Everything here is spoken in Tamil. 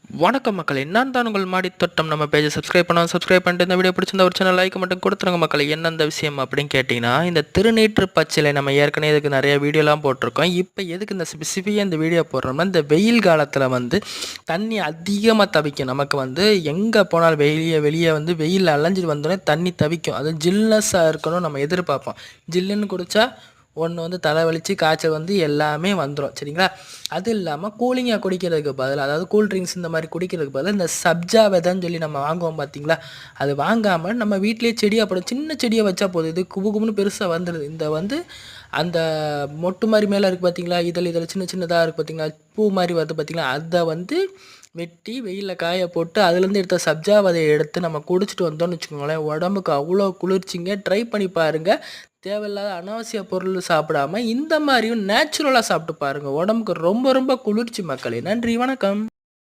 வணக்கம் மக்களே, நான் தான் உங்கள் மாடி தோட்டம். நம்ம பேஜை சப்ஸ்கிரைப் பண்ணிட்டு இந்த வீடியோ பிடிச்சிருந்த ஒரு சின்ன லைக் மட்டும் கொடுத்துருங்க மக்களே. என்ன அந்த விஷயம் அப்படின்னு கேட்டிங்கன்னா, இந்த திருநீற்று பச்சிலை நம்ம ஏற்கனவே இதுக்கு நிறைய வீடியோலாம் போட்டிருக்கோம். இப்போ எதுக்கு இந்த ஸ்பெசிஃபிக்காக இந்த வீடியோ போடுறோம்னா, இந்த வெயில் காலத்தில் தண்ணி அதிகமாக தவிக்கும். நமக்கு எங்கே போனாலும் வெளியே வெயில் அலைஞ்சிட்டு வந்தோடனே தண்ணி தவிக்கும். அது ஜில்னஸாக இருக்கணும் நம்ம எதிர்பார்ப்போம். ஜில்லுன்னு குடித்தா ஒன்று தலைவலிச்சு காய்ச்சல் எல்லாமே வந்துடும். சரிங்களா? அது இல்லாமல் கூலிங்காக குடிக்கிறதுக்கு பதில், அதாவது கூல் ட்ரிங்க்ஸ் இந்த மாதிரி குடிக்கிறதுக்கு பதில் இந்த சப்ஜா விதைன்னு சொல்லி நம்ம வாங்குவோம் பார்த்தீங்களா? அது வாங்காமல் நம்ம வீட்டிலேயே செடியாக போடும். சின்ன செடியை வச்சா போதும், இது குபுன்னு பெருசாக வந்துடுது. இந்த அந்த மொட்டு மாதிரி மேலே இருக்குது பார்த்தீங்களா? இதழ் சின்ன சின்னதாக இருக்குது பார்த்தீங்களா? பூ மாதிரி வருது பார்த்தீங்களா? அதை வெட்டி வெயிலில் காய போட்டு அதுலேருந்து எடுத்த சப்ஜா விதையை எடுத்து நம்ம குடிச்சிட்டு வந்தோம்னு வச்சுக்கோங்களேன், உடம்புக்கு அவ்வளோ குளிர்ச்சிங்க. ட்ரை பண்ணி பாருங்கள். தேவையில்லாத அனாவசிய பொருள் சாப்பிடாம இந்த மாதிரியும் நேச்சுரலாக சாப்பிட்டு பாருங்கள். உடம்புக்கு ரொம்ப ரொம்ப குளிர்ச்சி மக்களே. நன்றி, வணக்கம்.